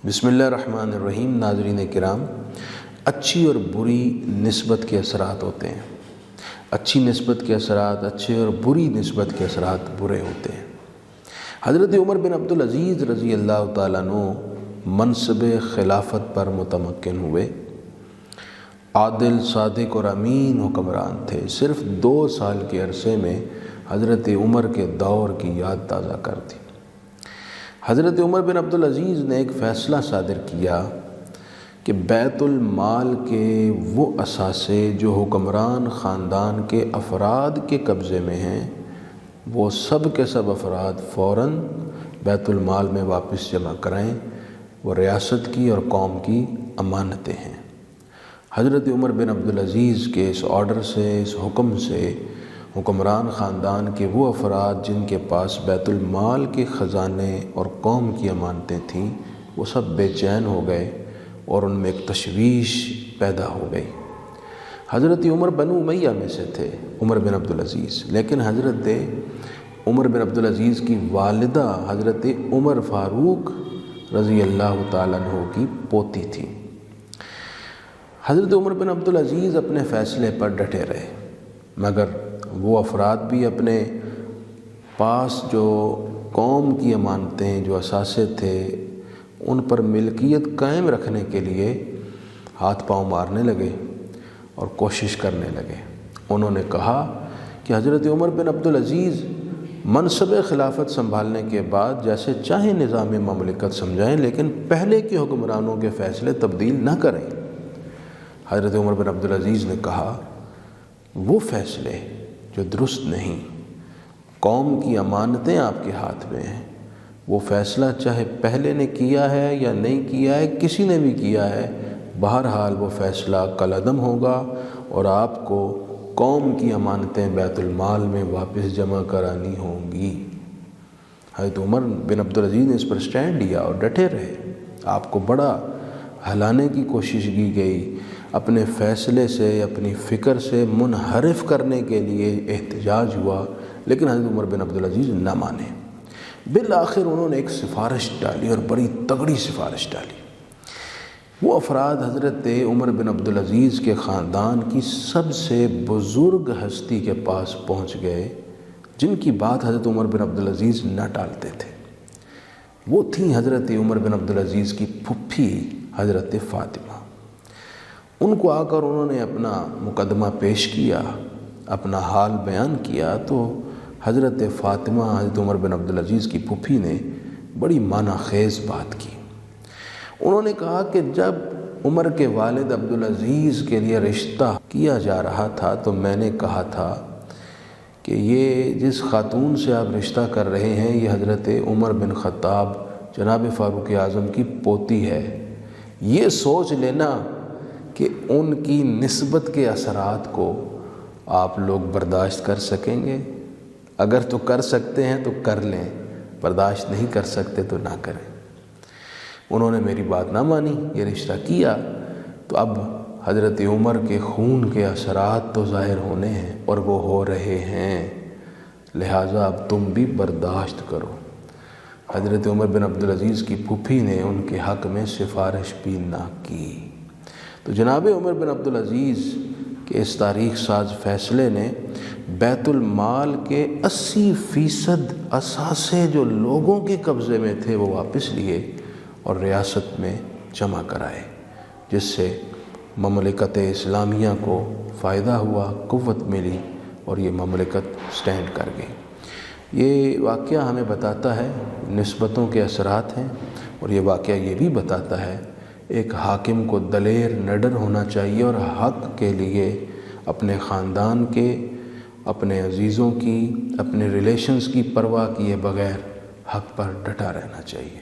بسم اللہ الرحمن الرحیم۔ ناظرین کرام، اچھی اور بری نسبت کے اثرات ہوتے ہیں۔ اچھی نسبت کے اثرات اچھے اور بری نسبت کے اثرات برے ہوتے ہیں۔ حضرت عمر بن عبدالعزیز رضی اللہ تعالیٰ عنہ منصب خلافت پر متمکن ہوئے۔ عادل، صادق اور امین حکمران تھے۔ صرف 2 سال کے عرصے میں حضرت عمر کے دور کی یاد تازہ کر دی۔ حضرت عمر بن عبدالعزیز نے ایک فیصلہ صادر کیا کہ بیت المال کے وہ اثاثے جو حکمران خاندان کے افراد کے قبضے میں ہیں، وہ سب کے سب افراد فوراً بیت المال میں واپس جمع کرائیں۔ وہ ریاست کی اور قوم کی امانتیں ہیں۔ حضرت عمر بن عبدالعزیز کے اس آرڈر سے، اس حکم سے، حکمران خاندان کے وہ افراد جن کے پاس بیت المال کے خزانے اور قوم کی امانتیں تھیں، وہ سب بے چین ہو گئے اور ان میں ایک تشویش پیدا ہو گئی۔ حضرت عمر بنو امیہ میں سے تھے، عمر بن عبدالعزیز، لیکن حضرت عمر بن عبدالعزیز کی والدہ حضرت عمر فاروق رضی اللہ تعالیٰ عنہ کی پوتی تھی۔ حضرت عمر بن عبدالعزیز اپنے فیصلے پر ڈٹے رہے، مگر وہ افراد بھی اپنے پاس جو قوم کی امانتیں، جو اثاثے تھے، ان پر ملکیت قائم رکھنے کے لیے ہاتھ پاؤں مارنے لگے اور کوشش کرنے لگے۔ انہوں نے کہا کہ حضرت عمر بن عبدالعزیز منصب خلافت سنبھالنے کے بعد جیسے چاہیں نظام مملکت سمجھائیں، لیکن پہلے کے حکمرانوں کے فیصلے تبدیل نہ کریں۔ حضرت عمر بن عبدالعزیز نے کہا، وہ فیصلے جو درست نہیں، قوم کی امانتیں آپ کے ہاتھ میں ہیں، وہ فیصلہ چاہے پہلے نے کیا ہے یا نہیں کیا ہے، کسی نے بھی کیا ہے، بہرحال وہ فیصلہ کالعدم ہوگا اور آپ کو قوم کی امانتیں بیت المال میں واپس جمع کرانی ہوں گی۔ حضرت عمر بن عبدالعزیز نے اس پر سٹینڈ لیا اور ڈٹے رہے۔ آپ کو بڑا ہلانے کی کوشش کی گئی، اپنے فیصلے سے، اپنی فکر سے منحرف کرنے کے لیے احتجاج ہوا، لیکن حضرت عمر بن عبدالعزیز نہ مانے۔ بالآخر انہوں نے ایک سفارش ڈالی اور بڑی تگڑی سفارش ڈالی۔ وہ افراد حضرت عمر بن عبدالعزیز کے خاندان کی سب سے بزرگ ہستی کے پاس پہنچ گئے، جن کی بات حضرت عمر بن عبدالعزیز نہ ٹالتے تھے۔ وہ تھیں حضرت عمر بن عبدالعزیز کی پھپھی حضرت فاطمہ۔ ان کو آ کر انہوں نے اپنا مقدمہ پیش کیا، اپنا حال بیان کیا، تو حضرت فاطمہ حضرت عمر بن عبدالعزیز کی پھپھی نے بڑی معنی خیز بات کی۔ انہوں نے کہا کہ جب عمر کے والد عبدالعزیز کے لیے رشتہ کیا جا رہا تھا تو میں نے کہا تھا کہ یہ جس خاتون سے آپ رشتہ کر رہے ہیں، یہ حضرت عمر بن خطاب جناب فاروق اعظم کی پوتی ہے۔ یہ سوچ لینا کہ ان کی نسبت کے اثرات کو آپ لوگ برداشت کر سکیں گے۔ اگر تو کر سکتے ہیں تو کر لیں، برداشت نہیں کر سکتے تو نہ کریں۔ انہوں نے میری بات نہ مانی، یہ رشتہ کیا، تو اب حضرت عمر کے خون کے اثرات تو ظاہر ہونے ہیں اور وہ ہو رہے ہیں، لہٰذا اب تم بھی برداشت کرو۔ حضرت عمر بن عبدالعزیز کی پھپھی نے ان کے حق میں سفارش بھی نہ کی۔ تو جناب عمر بن عبدالعزیز کے اس تاریخ ساز فیصلے نے بیت المال کے 80% اثاثے جو لوگوں کے قبضے میں تھے وہ واپس لیے اور ریاست میں جمع کرائے، جس سے مملکت اسلامیہ کو فائدہ ہوا، قوت ملی اور یہ مملکت سٹینڈ کر گئی۔ یہ واقعہ ہمیں بتاتا ہے نسبتوں کے اثرات ہیں، اور یہ واقعہ یہ بھی بتاتا ہے ایک حاکم کو دلیر نڈر ہونا چاہیے اور حق کے لیے اپنے خاندان کے، اپنے عزیزوں کی، اپنے ریلیشنز کی پرواہ کیے بغیر حق پر ڈٹا رہنا چاہیے۔